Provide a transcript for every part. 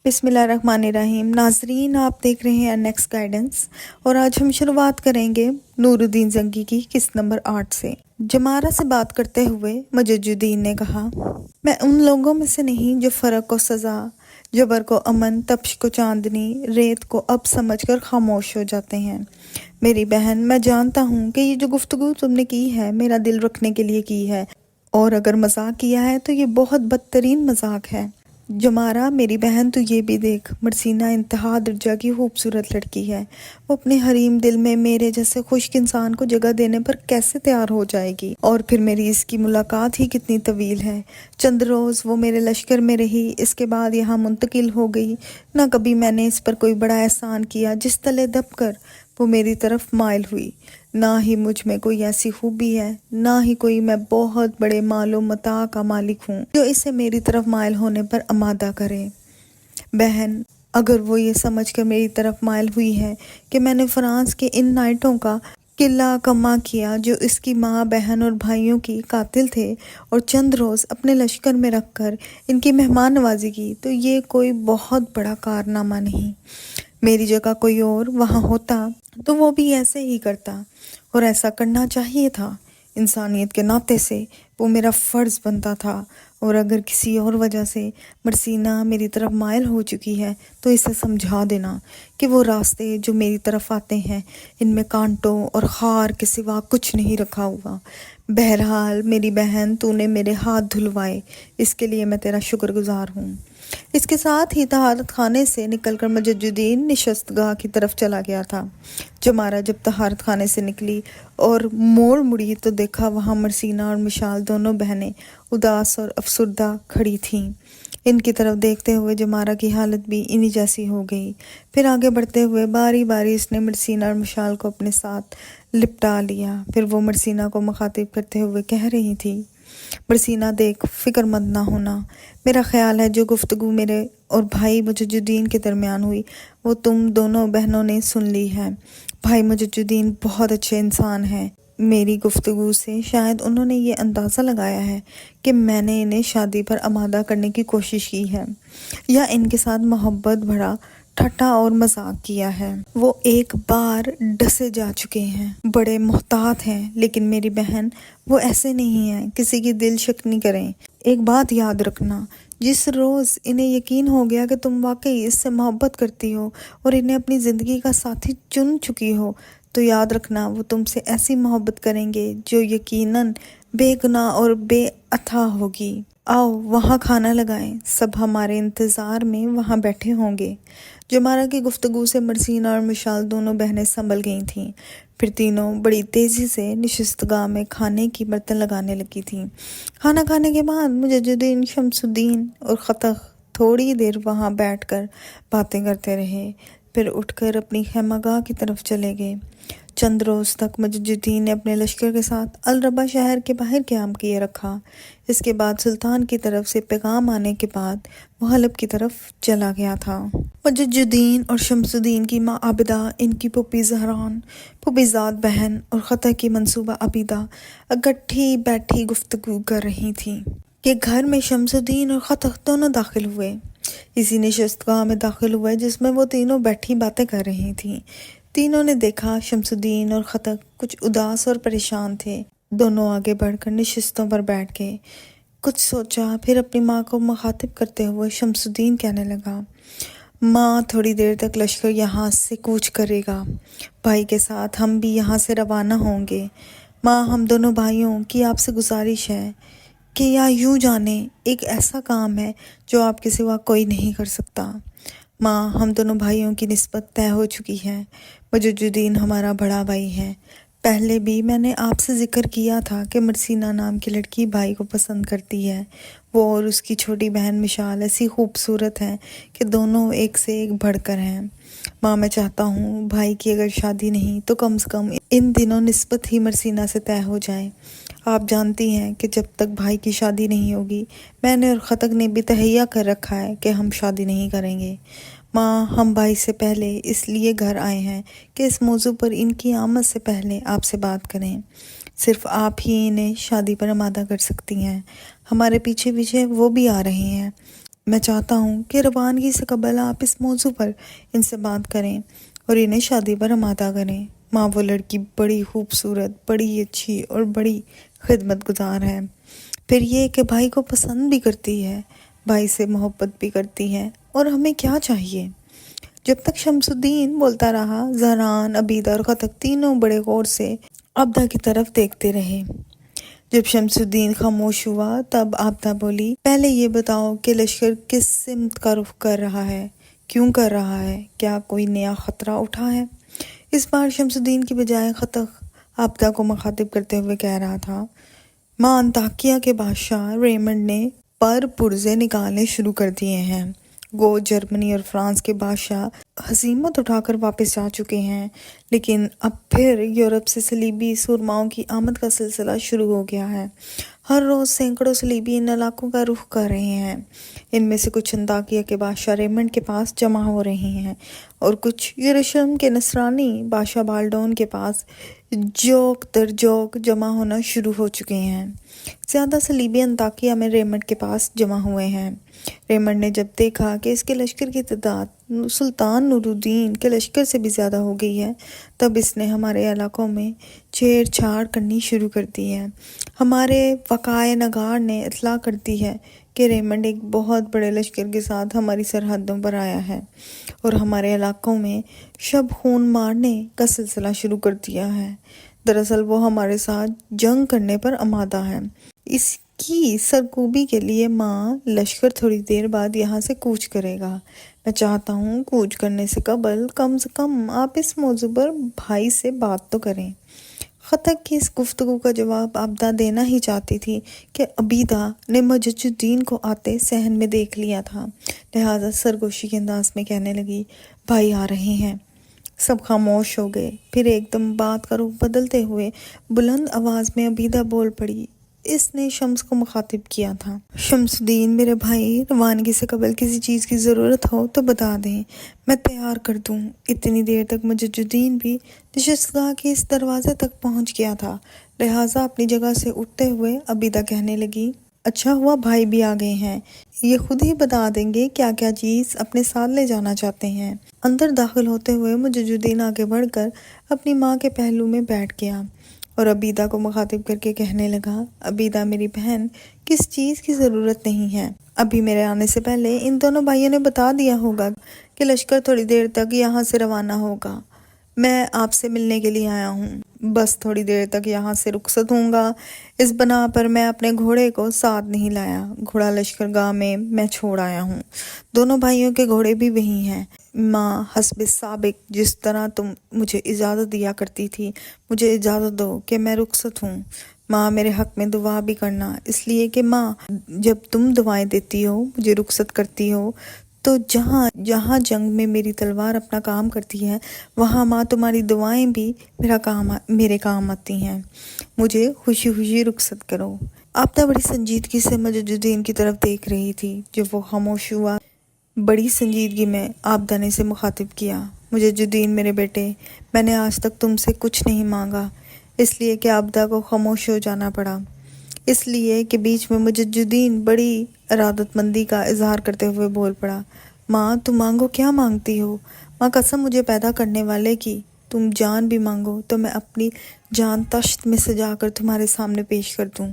بسم اللہ الرحمن الرحیم۔ ناظرین، آپ دیکھ رہے ہیں نیکسٹ گائیڈنس، اور آج ہم شروعات کریں گے نور الدین زنگی کی قسط نمبر 8 سے۔ جمارہ سے بات کرتے ہوئے مجد الدین نے کہا، میں ان لوگوں میں سے نہیں جو فرق کو سزا، جبر کو امن، تپش کو چاندنی، ریت کو اب سمجھ کر خاموش ہو جاتے ہیں۔ میری بہن، میں جانتا ہوں کہ یہ جو گفتگو تم نے کی ہے میرا دل رکھنے کے لیے کی ہے، اور اگر مذاق کیا ہے تو یہ بہت بدترین مذاق ہے۔ جمارہ، میری بہن، تو یہ بھی دیکھ، مرسینہ انتہا درجہ کی خوبصورت لڑکی ہے۔ وہ اپنے حریم دل میں میرے جیسے خشک انسان کو جگہ دینے پر کیسے تیار ہو جائے گی؟ اور پھر میری اس کی ملاقات ہی کتنی طویل ہے۔ چند روز وہ میرے لشکر میں رہی، اس کے بعد یہاں منتقل ہو گئی۔ نہ کبھی میں نے اس پر کوئی بڑا احسان کیا جس تلے دب کر وہ میری طرف مائل ہوئی۔ نہ ہی مجھ میں کوئی ایسی خوبی ہے، نہ ہی کوئی میں بہت بڑے مال و متاع کا مالک ہوں جو اسے میری طرف مائل ہونے پر آمادہ کرے۔ بہن، اگر وہ یہ سمجھ کر میری طرف مائل ہوئی ہے کہ میں نے فرانس کے ان نائٹوں کا قلعہ کما کیا جو اس کی ماں، بہن اور بھائیوں کی قاتل تھے، اور چند روز اپنے لشکر میں رکھ کر ان کی مہمان نوازی کی، تو یہ کوئی بہت بڑا کارنامہ نہیں۔ میری جگہ کوئی اور وہاں ہوتا تو وہ بھی ایسے ہی کرتا، اور ایسا کرنا چاہیے تھا۔ انسانیت کے ناطے سے وہ میرا فرض بنتا تھا، اور اگر کسی اور وجہ سے مرسینہ میری طرف مائل ہو چکی ہے تو اسے سمجھا دینا کہ وہ راستے جو میری طرف آتے ہیں ان میں کانٹوں اور خار کے سوا کچھ نہیں رکھا ہوا۔ بہرحال میری بہن، تو نے میرے ہاتھ دھلوائے، اس کے لیے میں تیرا شکر گزار ہوں۔ اس کے ساتھ ہی طہارت خانے سے نکل کر مجد الدین نشست گاہ کی طرف چلا گیا تھا۔ جمارہ جب طہارت خانے سے نکلی اور موڑ مڑی تو دیکھا وہاں مرسینہ اور مشال دونوں بہنیں اداس اور افسردہ کھڑی تھیں۔ ان کی طرف دیکھتے ہوئے جمارہ کی حالت بھی انہی جیسی ہو گئی۔ پھر آگے بڑھتے ہوئے باری باری اس نے مرسینہ اور مشال کو اپنے ساتھ لپٹا لیا۔ پھر وہ مرسینہ کو مخاطب کرتے ہوئے کہہ رہی تھی، مرسینہ دیکھ، فکر مند نہ ہونا۔ میرا خیال ہے جو گفتگو میرے اور بھائی مجد الدین کے درمیان ہوئی وہ تم دونوں بہنوں نے سن لی ہے۔ بھائی مجد الدین بہت اچھے انسان ہیں۔ میری گفتگو سے شاید انہوں نے یہ اندازہ لگایا ہے کہ میں نے انہیں شادی پر آمادہ کرنے کی کوشش کی ہے، یا ان کے ساتھ محبت بھرا ٹھٹا اور مذاق کیا ہے۔ وہ ایک بار ڈسے جا چکے ہیں، بڑے محتاط ہیں، لیکن میری بہن وہ ایسے نہیں ہیں، کسی کی دل شکنی نہیں کریں۔ ایک بات یاد رکھنا، جس روز انہیں یقین ہو گیا کہ تم واقعی اس سے محبت کرتی ہو اور انہیں اپنی زندگی کا ساتھی چن چکی ہو، تو یاد رکھنا وہ تم سے ایسی محبت کریں گے جو یقیناً بے گناہ اور بے عطا ہوگی۔ آؤ وہاں کھانا لگائیں، سب ہمارے انتظار میں وہاں بیٹھے ہوں گے۔ جمارہ کی گفتگو سے مرسینہ اور مشال دونوں بہنیں سنبھل گئی تھیں۔ پھر تینوں بڑی تیزی سے نشست گاہ میں کھانے کی برتن لگانے لگی تھیں۔ کھانا کھانے کے بعد مجد الدین، شمس الدین اور خطق تھوڑی دیر وہاں بیٹھ کر باتیں کرتے رہے، پھر اٹھ کر اپنی خیمہ گاہ کی طرف چلے گئے۔ چند روز تک مجد الدین نے اپنے لشکر کے ساتھ الربا شہر کے باہر قیام کیے رکھا۔ اس کے بعد سلطان کی طرف سے پیغام آنے کے بعد وہ حلب کی طرف چلا گیا تھا۔ مجد الدین اور شمس الدین کی ماں عابدہ، ان کی پھوپھی زہران، پھوپھی زاد بہن اور خطق کی منصوبہ عبیدہ اکٹھی بیٹھی گفتگو کر رہی تھیں کہ گھر میں شمس الدین اور خطق دونوں داخل ہوئے۔ اسی نشست گاہ میں داخل ہوئے جس میں وہ تینوں بیٹھی باتیں کر رہی تھیں۔ تینوں نے دیکھا شمس الدین اور خطق کچھ اداس اور پریشان تھے۔ دونوں آگے بڑھ کر نشستوں پر بیٹھ گئے۔ کچھ سوچا، پھر اپنی ماں کو مخاطب کرتے ہوئے شمس الدین کہنے لگا، ماں، تھوڑی دیر تک لشکر یہاں سے کوچ کرے گا، بھائی کے ساتھ ہم بھی یہاں سے روانہ ہوں گے۔ ماں، ہم دونوں بھائیوں کی آپ سے گزارش ہے کہ یا یوں جانیں ایک ایسا کام ہے جو آپ کے سوا کوئی نہیں کر سکتا۔ ماں، ہم دونوں بھائیوں کی نسبت طے ہو چکی ہے۔ مجد الدین ہمارا بڑا بھائی ہے۔ پہلے بھی میں نے آپ سے ذکر کیا تھا کہ مرسینہ نام کی لڑکی بھائی کو پسند کرتی ہے۔ وہ اور اس کی چھوٹی بہن مشال ایسی خوبصورت ہیں کہ دونوں ایک سے ایک بڑھ کر ہیں۔ ماں، میں چاہتا ہوں بھائی کی اگر شادی نہیں تو کم سے کم ان دنوں نسبت ہی مرسینہ سے طے ہو جائے۔ آپ جانتی ہیں کہ جب تک بھائی کی شادی نہیں ہوگی میں نے اور خطق نے بھی تہیہ کر رکھا ہے کہ ہم شادی نہیں کریں گے۔ ماں، ہم بھائی سے پہلے اس لیے گھر آئے ہیں کہ اس موضوع پر ان کی آمد سے پہلے آپ سے بات کریں۔ صرف آپ ہی انہیں شادی پر آمادہ کر سکتی ہیں۔ ہمارے پیچھے پیچھے وہ بھی آ رہے ہیں۔ میں چاہتا ہوں کہ روانگی سے قبل آپ اس موضوع پر ان سے بات کریں اور انہیں شادی پر آمادہ کریں۔ ماں، وہ لڑکی بڑی خوبصورت، بڑی اچھی اور بڑی خدمت گزار ہے۔ پھر یہ کہ بھائی کو پسند بھی کرتی ہے، بھائی سے محبت بھی کرتی ہے، اور ہمیں کیا چاہیے؟ جب تک شمس الدین بولتا رہا، زہران، عبیدہ اور خطک تینوں بڑے غور سے عابدہ کی طرف دیکھتے رہے۔ جب شمس الدین خاموش ہوا تب عابدہ بولی، پہلے یہ بتاؤ کہ لشکر کس سمت کا رخ کر رہا ہے؟ کیوں کر رہا ہے؟ کیا کوئی نیا خطرہ اٹھا ہے؟ اس بار شمس الدین کی بجائے خطک عابدہ کو مخاطب کرتے ہوئے کہہ رہا تھا، ماں، انطاکیہ کے بادشاہ ریمنڈ نے پرزے نکالنے شروع کر دیے ہیں۔ گو جرمنی اور فرانس کے بادشاہ ہزیمت اٹھا کر واپس جا چکے ہیں، لیکن اب پھر یورپ سے صلیبی سورماؤں کی آمد کا سلسلہ شروع ہو گیا ہے۔ ہر روز سینکڑوں صلیبی ان علاقوں کا رخ کر رہے ہیں۔ ان میں سے کچھ انطاکیہ کے بادشاہ ریمنڈ کے پاس جمع ہو رہے ہیں اور کچھ یروشلم کے نصرانی بادشاہ بالڈون کے پاس جوک در جوک جمع ہونا شروع ہو چکے ہیں۔ زیادہ صلیبی انطاکیہ میں ریمنڈ کے پاس جمع ہوئے ہیں۔ ریمنڈ نے جب دیکھا کہ اس کے لشکر کی تعداد سلطان نور الدین کے لشکر سے بھی زیادہ ہو گئی ہے، تب اس نے ہمارے علاقوں میں چھیڑ چھاڑ کرنی شروع کر دی ہے۔ ہمارے وقائے نگار نے اطلاع کر دی ہے کہ ریمنڈ ایک بہت بڑے لشکر کے ساتھ ہماری سرحدوں پر آیا ہے اور ہمارے علاقوں میں شب خون مارنے کا سلسلہ شروع کر دیا ہے۔ دراصل وہ ہمارے ساتھ جنگ کرنے پر آمادہ ہے۔ اس کی سرکوبی کے لیے ماں، لشکر تھوڑی دیر بعد یہاں سے کوچ کرے گا۔ میں چاہتا ہوں کوچ کرنے سے کم آپ اس موضوع پر بھائی سے بات تو کریں۔ خطک کی اس گفتگو کا جواب عابدہ دینا ہی چاہتی تھی کہ عبیدہ نے مجد الدین کو آتے صحن میں دیکھ لیا تھا، لہٰذا سرگوشی کے انداز میں کہنے لگی، بھائی آ رہے ہیں۔ سب خاموش ہو گئے۔ پھر ایک دم بات کا رخ بدلتے ہوئے بلند آواز میں عبیدہ بول پڑی۔ اس نے شمس کو مخاطب کیا تھا، شمس الدین میرے بھائی، روانگی سے قبل کسی چیز کی ضرورت ہو تو بتا دیں، میں تیار کر دوں۔ اتنی دیر تک مجد الدین بھی نشستگاہ کے اس دروازے تک پہنچ گیا تھا، لہٰذا اپنی جگہ سے اٹھتے ہوئے عبیدہ کہنے لگی، اچھا ہوا بھائی بھی آ گئے ہیں، یہ خود ہی بتا دیں گے کیا کیا چیز اپنے ساتھ لے جانا چاہتے ہیں۔ اندر داخل ہوتے ہوئے مجد الدین آگے بڑھ کر اپنی ماں کے پہلو میں بیٹھ گیا اور عبیدہ کو مخاطب کر کے کہنے لگا، عبیدہ میری بہن، کس چیز کی ضرورت نہیں ہے۔ ابھی میرے آنے سے پہلے ان دونوں بھائیوں نے بتا دیا ہوگا کہ لشکر تھوڑی دیر تک یہاں سے روانہ ہوگا۔ میں آپ سے ملنے کے لیے آیا ہوں، بس تھوڑی دیر تک یہاں سے رخصت ہوں گا۔ اس بنا پر میں اپنے گھوڑے کو ساتھ نہیں لایا، گھوڑا لشکر گاہ میں چھوڑ آیا ہوں۔ دونوں بھائیوں کے گھوڑے بھی وہی ہیں۔ ماں، حسب سابق جس طرح تم مجھے اجازت دیا کرتی تھی، مجھے اجازت دو کہ میں رخصت ہوں۔ ماں، میرے حق میں دعا بھی کرنا، اس لیے کہ ماں، جب تم دعائیں دیتی ہو، مجھے رخصت کرتی ہو، تو جہاں جنگ میں میری تلوار اپنا کام کرتی ہے، وہاں ماں تمہاری دعائیں بھی میرے کام آتی ہیں۔ مجھے خوشی خوشی رخصت کرو۔ عابدہ بڑی سنجیدگی سے مجد الدین کی طرف دیکھ رہی تھی۔ جب وہ خاموش ہوا، بڑی سنجیدگی میں عابدہ نے اسے مخاطب کیا، مجد الدین میرے بیٹے، میں نے آج تک تم سے کچھ نہیں مانگا۔ اس لیے کہ عابدہ کو خاموش ہو جانا پڑا، اس لیے کہ بیچ میں مجد الدین بڑی ارادت مندی کا اظہار کرتے ہوئے بول پڑا، ماں تم مانگو، کیا مانگتی ہو؟ ماں، قسم مجھے پیدا کرنے والے کی، تم جان بھی مانگو تو میں اپنی جان تشت میں سجا کر تمہارے سامنے پیش کر دوں۔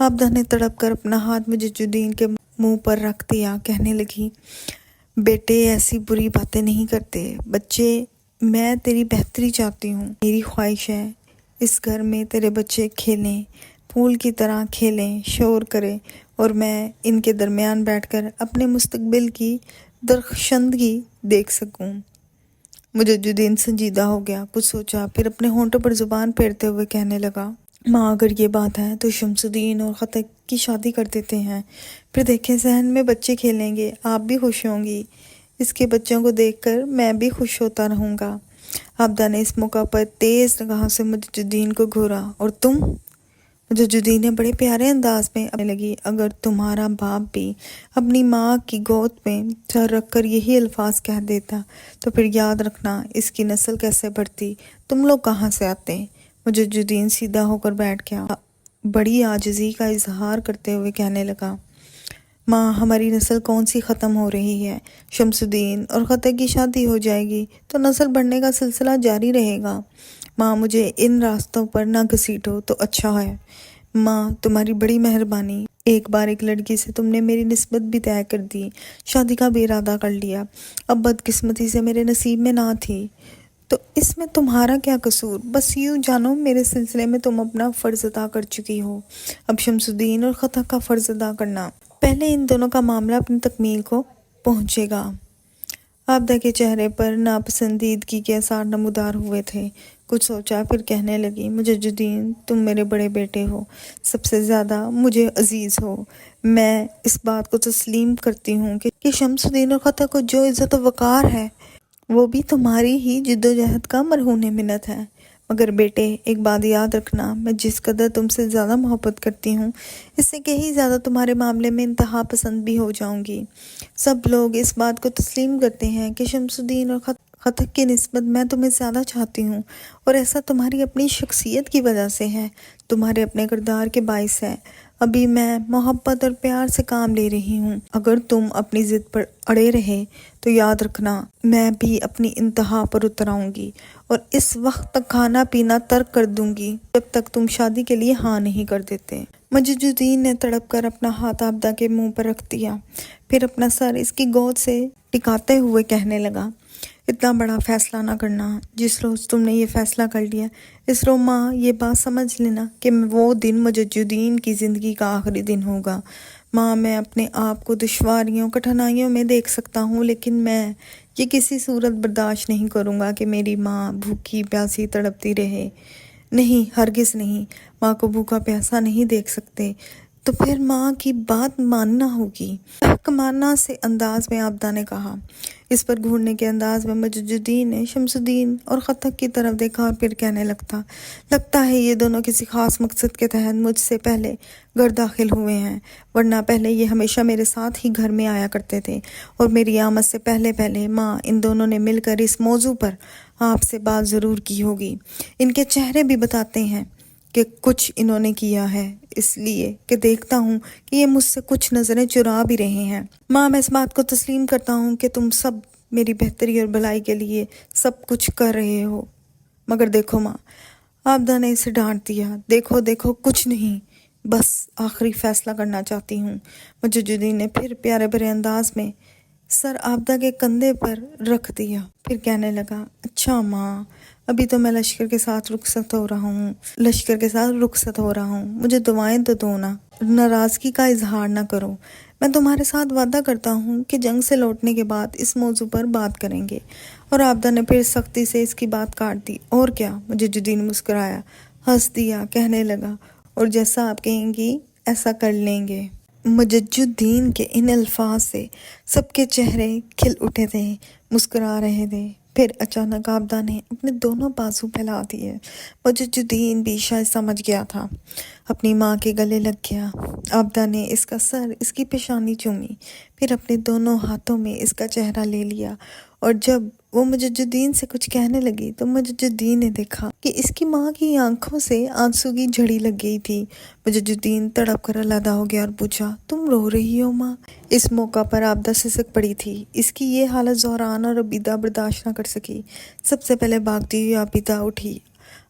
عابدہ نے تڑپ کر اپنا ہاتھ مجد الدین کے منہ پر رکھ دیا، کہنے لگی، بیٹے ایسی بری باتیں نہیں کرتے بچے، میں تیری بہتری چاہتی ہوں۔ میری خواہش ہے اس گھر میں تیرے بچے کھیلیں، پھول کی طرح کھیلیں، شور کریں، اور میں ان کے درمیان بیٹھ کر اپنے مستقبل کی درخشندگی دیکھ سکوں۔ مجد الدین سنجیدہ ہو گیا، کچھ سوچا، پھر اپنے ہونٹوں پر زبان پھیرتے ہوئے کہنے لگا، ماں اگر یہ بات ہے تو شمس الدین اور خطک کی شادی کر دیتے ہیں، پھر دیکھیں صحن میں بچے کھیلیں گے، آپ بھی خوش ہوں گی، اس کے بچوں کو دیکھ کر میں بھی خوش ہوتا رہوں گا۔ عابدہ نے اس موقع پر تیز نگاہوں سے مجد الدین کو گھورا، اور تم؟ مجد الدین نے بڑے پیارے انداز میں اپنے لگی، اگر تمہارا باپ بھی اپنی ماں کی گود میں سر رکھ کر یہی الفاظ کہہ دیتا تو پھر یاد رکھنا اس کی نسل کیسے بڑھتی، تم لوگ کہاں سے آتے؟ مجد الدین سیدھا ہو کر بیٹھ گیا، بڑی عاجزی کا اظہار کرتے ہوئے کہنے لگا، ماں ہماری نسل کون سی ختم ہو رہی ہے؟ شمس الدین اور خطر کی شادی ہو جائے گی تو نسل بڑھنے کا سلسلہ جاری رہے گا۔ ماں مجھے ان راستوں پر نہ گھسیٹو تو اچھا ہے۔ ماں تمہاری بڑی مہربانی، ایک بار ایک لڑکی سے تم نے میری نسبت بھی طے کر دی، شادی کا بھی ارادہ کر لیا۔ اب بدقسمتی سے میرے نصیب میں نہ تھی تو اس میں تمہارا کیا قصور؟ بس یوں جانو میرے سلسلے میں تم اپنا فرض ادا کر چکی ہو، اب شمس الدین اور خطا کا فرض ادا کرنا۔ پہلے ان دونوں کا معاملہ اپنی تکمیل کو پہنچے گا۔ عابدہ کے چہرے پر ناپسندیدگی کے آثار نمودار ہوئے تھے۔ کچھ سوچا پھر کہنے لگی، مجد الدین تم میرے بڑے بیٹے ہو، سب سے زیادہ مجھے عزیز ہو۔ میں اس بات کو تسلیم کرتی ہوں کہ شمس الدین اور خطا کو جو عزت و وقار ہے وہ بھی تمہاری ہی جد و جہد کا مرہون منت ہے۔ مگر بیٹے ایک بات یاد رکھنا، میں جس قدر تم سے زیادہ محبت کرتی ہوں اس سے کہیں زیادہ تمہارے معاملے میں انتہا پسند بھی ہو جاؤں گی۔ سب لوگ اس بات کو تسلیم کرتے ہیں کہ شمس الدین اور خطک کی نسبت میں تمہیں زیادہ چاہتی ہوں، اور ایسا تمہاری اپنی شخصیت کی وجہ سے ہے، تمہارے اپنے کردار کے باعث ہے۔ ابھی میں محبت اور پیار سے کام لے رہی ہوں، اگر تم اپنی ضد پر اڑے رہے تو یاد رکھنا میں بھی اپنی انتہا پر اتر آؤں گی اور اس وقت تک کھانا پینا ترک کر دوں گی جب تک تم شادی کے لیے ہاں نہیں کر دیتے۔ مجد الدین نے تڑپ کر اپنا ہاتھ عابدہ کے منہ پر رکھ دیا، پھر اپنا سر اس کی گود سے ٹکاتے ہوئے کہنے لگا، اتنا بڑا فیصلہ نہ کرنا۔ جس روز تم نے یہ فیصلہ کر لیا اس روز ماں یہ بات سمجھ لینا کہ وہ دن مجد الدین کی زندگی کا آخری دن ہوگا۔ ماں میں اپنے آپ کو دشواریوں کٹھنائیوں میں دیکھ سکتا ہوں، لیکن میں یہ کسی صورت برداشت نہیں کروں گا کہ میری ماں بھوکی پیاسی تڑپتی رہے۔ نہیں، ہرگز نہیں، ماں کو بھوکا پیاسا نہیں دیکھ سکتے، تو پھر ماں کی بات ماننا ہوگی، حکمانہ سے انداز میں عابدہ نے کہا۔ اس پر گھورنے کے انداز میں مجد الدین نے شمس الدین اور خطک کی طرف دیکھا اور پھر کہنے لگتا ہے یہ دونوں کسی خاص مقصد کے تحت مجھ سے پہلے گھر داخل ہوئے ہیں، ورنہ پہلے یہ ہمیشہ میرے ساتھ ہی گھر میں آیا کرتے تھے، اور میری آمد سے پہلے ماں ان دونوں نے مل کر اس موضوع پر آپ سے بات ضرور کی ہوگی۔ ان کے چہرے بھی بتاتے ہیں کہ کچھ انہوں نے کیا ہے، اس لیے کہ دیکھتا ہوں کہ یہ مجھ سے کچھ نظریں چرا بھی رہے ہیں۔ ماں میں اس بات کو تسلیم کرتا ہوں کہ تم سب میری بہتری اور بھلائی کے لیے سب کچھ کر رہے ہو، مگر دیکھو ماں، عابدہ نے اسے ڈانٹ دیا، دیکھو کچھ نہیں، بس آخری فیصلہ کرنا چاہتی ہوں۔ مجد الدین نے پھر پیارے بھرے انداز میں سر عابدہ کے کندھے پر رکھ دیا، پھر کہنے لگا، اچھا ماں، ابھی تو میں لشکر کے ساتھ رخصت ہو رہا ہوں، مجھے دعائیں تو دو نا، ناراضگی کا اظہار نہ کرو۔ میں تمہارے ساتھ وعدہ کرتا ہوں کہ جنگ سے لوٹنے کے بعد اس موضوع پر بات کریں گے۔ اور عابدہ نے پھر سختی سے اس کی بات کاٹ دی۔ اور کیا؟ مجد الدین مسکرایا، ہنس دیا، کہنے لگا، اور جیسا آپ کہیں گی ایسا کر لیں گے۔ مجد الدین کے ان الفاظ سے سب کے چہرے کھل اٹھے تھے، مسکرا رہے تھے۔ پھر اچانک عابدہ نے اپنے دونوں بازو پھیلا دیے۔ مجد الدین بھی شاید سمجھ گیا تھا، اپنی ماں کے گلے لگ گیا۔ عابدہ نے اس کا سر، اس کی پیشانی چومی، پھر اپنے دونوں ہاتھوں میں اس کا چہرہ لے لیا، اور جب وہ مجد الدین سے کچھ کہنے لگی تو مجد الدین نے دیکھا کہ اس کی ماں کی آنکھوں سے آنسو کی جھڑی لگ گئی تھی۔ مجد الدین تڑپ کر علیحدہ ہو گیا اور پوچھا، تم رو رہی ہو ماں؟ اس موقع پر عابدہ سسک پڑی تھی۔ اس کی یہ حالت زہران اور عابدہ برداشت نہ کر سکی۔ سب سے پہلے بھاگتی ہوئی عابدہ اٹھی،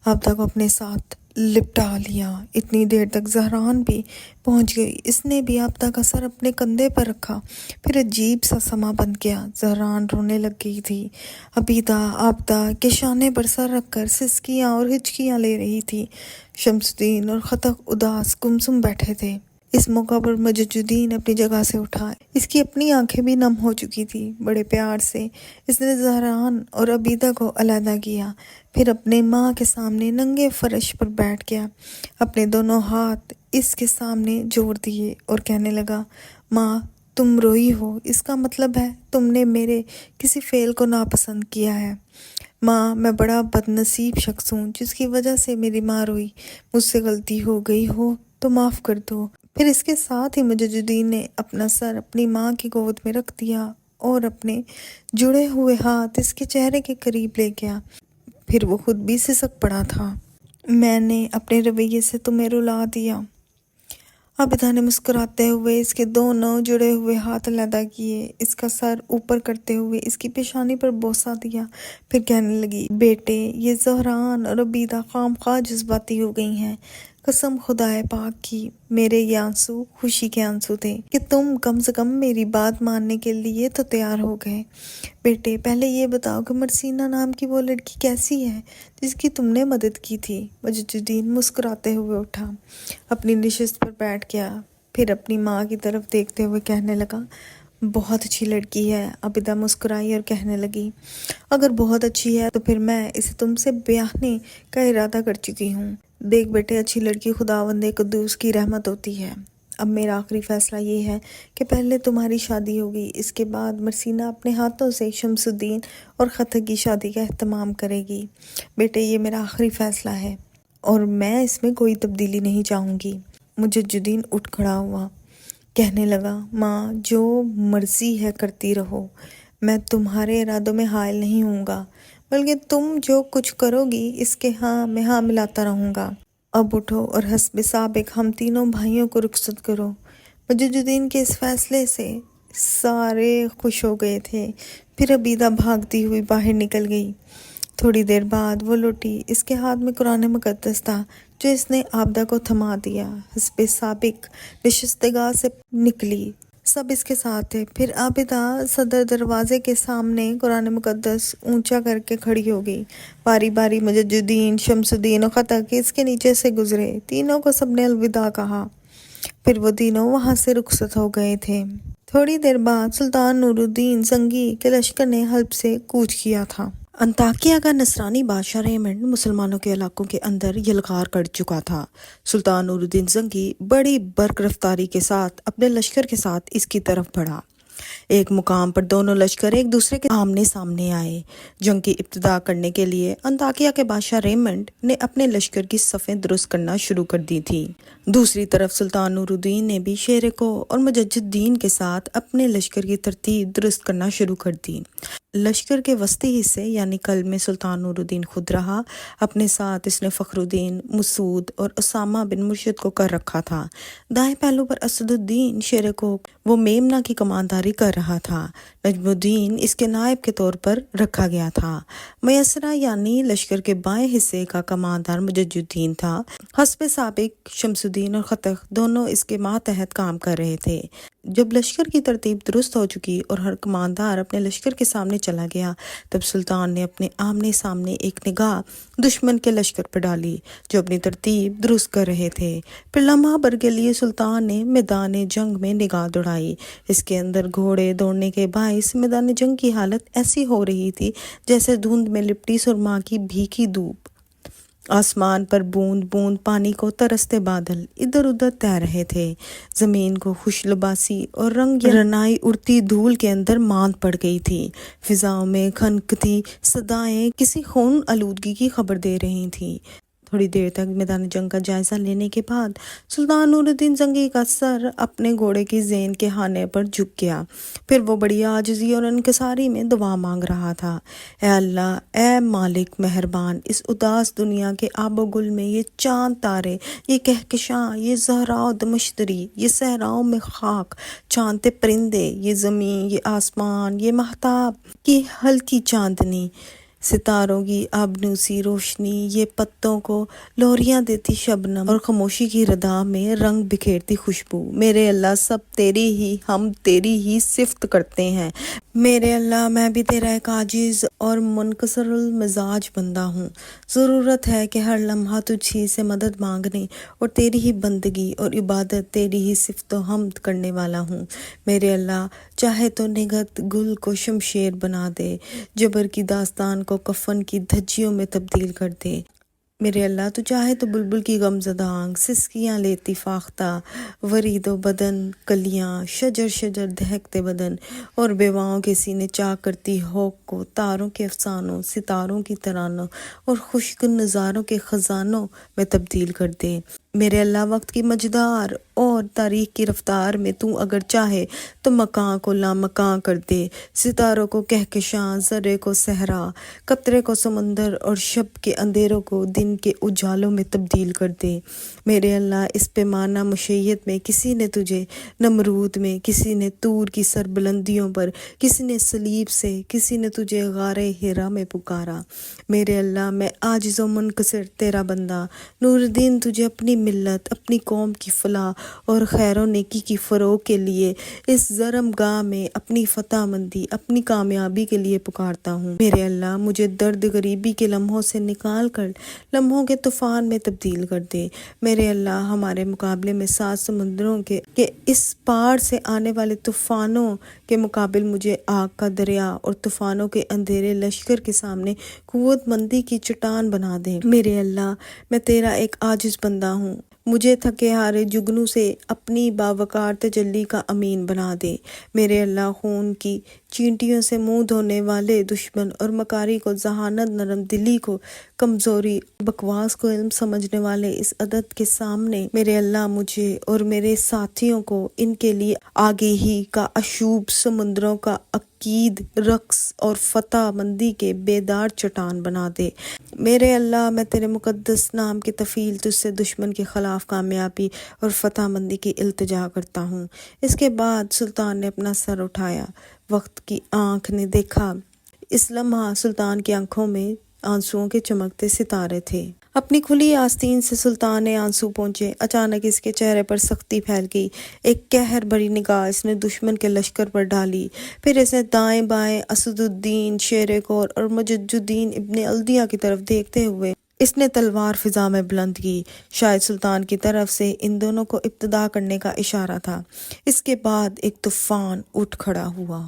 عابدہ کو اپنے ساتھ لپٹا لیا۔ اتنی دیر تک زہران بھی پہنچ گئی، اس نے بھی عابدہ کا سر اپنے کندھے پر رکھا، پھر عجیب سا سما بن گیا۔ زہران رونے لگ گئی تھی۔ عابدہ کے شانے پر سر رکھ کر سسکیاں اور ہچکیاں لے رہی تھی۔ شمس الدین اور خطک اداس گمسم بیٹھے تھے۔ اس موقع پر مجد الدین اپنی جگہ سے اٹھا، اس کی اپنی آنکھیں بھی نم ہو چکی تھی۔ بڑے پیار سے اس نے زہران اور عابدہ کو علیحدہ کیا، پھر اپنے ماں کے سامنے ننگے فرش پر بیٹھ گیا، اپنے دونوں ہاتھ اس کے سامنے جوڑ دیے اور کہنے لگا، ماں تم روئی ہو، اس کا مطلب ہے تم نے میرے کسی فعل کو ناپسند کیا ہے۔ ماں میں بڑا بد نصیب شخص ہوں جس کی وجہ سے میری ماں روئی، مجھ سے غلطی ہو گئی ہو تو معاف کر دو۔ پھر اس کے ساتھ ہی مجد الدین نے اپنا سر اپنی ماں کی گود میں رکھ دیا اور اپنے جڑے ہوئے ہاتھ اس کے چہرے کے قریب لے گیا، پھر وہ خود بھی سسک پڑا تھا۔ میں نے اپنے رویے سے تمہیں رلا دیا۔ عابدہ نے مسکراتے ہوئے اس کے دونوں جڑے ہوئے ہاتھ علیحدہ کیے، اس کا سر اوپر کرتے ہوئے اس کی پیشانی پر بوسہ دیا، پھر کہنے لگی، بیٹے یہ زہران اور عبیدہ خام خواہ جذباتی ہو گئی ہیں۔ قسم خدائے پاک کی، میرے یہ آنسو خوشی کے آنسو تھے کہ تم کم سے کم میری بات ماننے کے لیے تو تیار ہو گئے۔ بیٹے پہلے یہ بتاؤ کہ مرسینہ نام کی وہ لڑکی کیسی ہے جس کی تم نے مدد کی تھی؟ مجد الدین مسکراتے ہوئے اٹھا، اپنی نشست پر بیٹھ گیا، پھر اپنی ماں کی طرف دیکھتے ہوئے کہنے لگا، بہت اچھی لڑکی ہے۔ عابدہ مسکرائی اور کہنے لگی، اگر بہت اچھی ہے تو پھر میں اسے تم سے بیاہنے کا ارادہ کر چکی ہوں۔ دیکھ بیٹے، اچھی لڑکی خداوند قدوس کی رحمت ہوتی ہے۔ اب میرا آخری فیصلہ یہ ہے کہ پہلے تمہاری شادی ہوگی، اس کے بعد مرسینہ اپنے ہاتھوں سے شمس الدین اور خطر کی شادی کا اہتمام کرے گی۔ بیٹے یہ میرا آخری فیصلہ ہے اور میں اس میں کوئی تبدیلی نہیں چاہوں گی۔ مجد الدین اٹھ کھڑا ہوا، کہنے لگا، ماں جو مرضی ہے کرتی رہو، میں تمہارے ارادوں میں حائل نہیں ہوں گا، بلکہ تم جو کچھ کرو گی اس کے ہاں میں ہاں ملاتا رہوں گا۔ اب اٹھو اور حسب سابق ہم تینوں بھائیوں کو رخصت کرو۔ مجد الدین کے اس فیصلے سے سارے خوش ہو گئے تھے۔ پھر عبیدہ بھاگتی ہوئی باہر نکل گئی۔ تھوڑی دیر بعد وہ لوٹی، اس کے ہاتھ میں قرآن مقدس تھا جو اس نے عابدہ کو تھما دیا۔ حسب سابق نشستگاہ سے نکلی، سب اس کے ساتھ تھے۔ پھر عابدہ صدر دروازے کے سامنے قرآن مقدس اونچا کر کے کھڑی ہو گئی۔ باری باری مجد الدین، شمس الدین اور خطک اس کے نیچے سے گزرے، تینوں کو سب نے الوداع کہا، پھر وہ تینوں وہاں سے رخصت ہو گئے تھے۔ تھوڑی دیر بعد سلطان نور الدین زنگی کے لشکر نے حلب سے کوچ کیا تھا۔ انطاکیہ کا نصرانی بادشاہ ریمنڈ مسلمانوں کے علاقوں کے اندر یلغار کر چکا تھا۔ سلطان نور الدین زنگی بڑی برق رفتاری کے ساتھ اپنے لشکر کے ساتھ اس کی طرف بڑھا۔ ایک مقام پر دونوں لشکر ایک دوسرے کے آمنے سامنے آئے۔ جنگ کی ابتدا کرنے کے لیے انطاکیہ کے بادشاہ ریمنڈ نے اپنے لشکر کی صفیں درست کرنا شروع کر دی تھی۔ دوسری طرف سلطان نور الدین نے بھی شیرکو اور مجد الدین کے ساتھ اپنے لشکر کی ترتیب درست کرنا شروع کر دی۔ لشکر کے وسطی حصے یعنی قلب میں سلطان نور الدین خود رہا، اپنے ساتھ اس نے فخر الدین، مسعود اور اسامہ بن مرشد کو کر رکھا تھا۔ دائیں پہلو پر اسد الدین شیرکو وہ میمنہ کی کمانداری کر رہا تھا۔ نجم الدین اس کے نائب کے طور پر رکھا گیا تھا۔ میسرہ یعنی لشکر کے بائیں حصے کا کماندار مجد الدین تھا۔ حسب سابق شمس الدین اور خطق دونوں اس کے ماتحت کام کر رہے تھے۔ جب لشکر کی ترتیب درست ہو چکی اور ہر کماندار اپنے لشکر کے سامنے چلا گیا، تب سلطان نے اپنے آمنے سامنے ایک نگاہ دشمن کے لشکر پر ڈالی جو اپنی ترتیب درست کر رہے تھے۔ پھر لمحہ بھر کے لیے سلطان نے میدان جنگ میں نگاہ دوڑائی۔ اس کے اندر گھوڑے دوڑنے کے باعث میدان جنگ کی حالت ایسی ہو رہی تھی جیسے دھند میں لپٹی سرما کی بھیگی دھوپ۔ آسمان پر بوند بوند پانی کو ترستے بادل ادھر ادھر تیر رہے تھے۔ زمین کو خوش لباسی اور رنگ رنائی اڑتی دھول کے اندر ماند پڑ گئی تھی۔ فضاؤں میں کھنکتی صدائیں کسی خون آلودگی کی خبر دے رہی تھیں۔ تھوڑی دیر تک میدان جنگ کا جائزہ لینے کے بعد سلطان نور الدین زنگی کا سر اپنے گھوڑے کی زین کے ہانے پر جھک گیا، پھر وہ بڑی عاجزی اور انکساری میں دعا مانگ رہا تھا، اے اللہ، اے مالک مہربان، اس اداس دنیا کے آب و گل میں یہ چاند تارے، یہ کہکشاں، یہ زہراء دمشتری، یہ صحراؤں میں خاک چاندتے پرندے، یہ زمین، یہ آسمان، یہ مہتاب کی ہلکی چاندنی، ستاروں کی آبنوسی روشنی، یہ پتوں کو لوریاں دیتی شبنم اور خاموشی کی ردا میں رنگ بکھیرتی خوشبو، میرے اللہ سب تیری ہی، ہم تیری ہی صفت کرتے ہیں۔ میرے اللہ میں بھی تیرا ایک عاجز اور منکسر المزاج بندہ ہوں، ضرورت ہے کہ ہر لمحہ تجھ ہی سے مدد مانگنے اور تیری ہی بندگی اور عبادت، تیری ہی صفت و حمد کرنے والا ہوں۔ میرے اللہ چاہے تو نگہت گل کو شمشیر بنا دے، جبر کی داستان کو کفن کی دھجیوں میں تبدیل کر دے۔ میرے اللہ تو چاہے تو بلبل کی غمزدہ آنکھ سسکیاں لیتی فاختہ، ورید و بدن کلیاں، شجر شجر دہکتے بدن اور بیواؤں کے سینے چاک کرتی ہوک کو تاروں کے افسانوں، ستاروں کی ترانوں اور خوشگن نظاروں کے خزانوں میں تبدیل کر دے۔ میرے اللہ وقت کی مجدار اور تاریخ کی رفتار میں تو اگر چاہے تو مکان کو لامکان کر دے، ستاروں کو کہکشاں، ذرے کو صحرا، قطرے کو سمندر اور شب کے اندھیروں کو دن کے اجالوں میں تبدیل کر دے۔ میرے اللہ اس پیمانہ مشیت میں کسی نے تجھے نمرود میں، کسی نے طور کی سربلندیوں پر، کسی نے صلیب سے، کسی نے تجھے غار ہرا میں پکارا۔ میرے اللہ میں عاجز و منکسر تیرا بندہ نور الدین تجھے اپنی ملت، اپنی قوم کی فلاح اور خیر و نیکی کی فروغ کے لیے اس ضرم گاہ میں اپنی فتح مندی، اپنی کامیابی کے لیے پکارتا ہوں۔ میرے اللہ مجھے درد غریبی کے لمحوں سے نکال کر لمحوں کے طوفان میں تبدیل کر دے۔ میرے اللہ ہمارے مقابلے میں 7 سمندروں کے اس پار سے آنے والے طوفانوں کے مقابل مجھے آگ کا دریا اور طوفانوں کے اندھیرے لشکر کے سامنے قوت مندی کی چٹان بنا دے۔ میرے اللہ میں تیرا ایک عاجز بندہ ہوں، مجھے تھکے ہارے جگنو سے اپنی باوقار تجلی کا امین بنا دے۔ میرے اللہ خون کی چینٹیوں سے منہ دھونے والے دشمن اور مکاری کو ذہانت، نرم دلی کو کمزوری، بکواس کو علم سمجھنے والے اس عدد کے سامنے میرے اللہ مجھے اور میرے ساتھیوں کو ان کے لیے آگہی کا اشوب، سمندروں کا عقید رقص اور فتح مندی کے بیدار چٹان بنا دے۔ میرے اللہ میں تیرے مقدس نام کی تفیل تجھ سے دشمن کے خلاف کامیابی اور فتح مندی کی التجا کرتا ہوں۔ اس کے بعد سلطان نے اپنا سر اٹھایا، وقت کی آنکھ نے دیکھا اس لمحہ سلطان کی آنکھوں میں آنسوؤں کے چمکتے ستارے تھے۔ اپنی کھلی آستین سے سلطان نے آنسو پہنچے۔ اچانک اس کے چہرے پر سختی پھیل گئی، ایک قہر بھری نگاہ اس نے دشمن کے لشکر پر ڈالی، پھر اس نے دائیں بائیں اسد الدین شیر کور اور مجد الدین ابن الدیہ کی طرف دیکھتے ہوئے اس نے تلوار فضا میں بلند کی، شاید سلطان کی طرف سے ان دونوں کو ابتدا کرنے کا اشارہ تھا۔ اس کے بعد ایک طوفان اٹھ کھڑا ہوا۔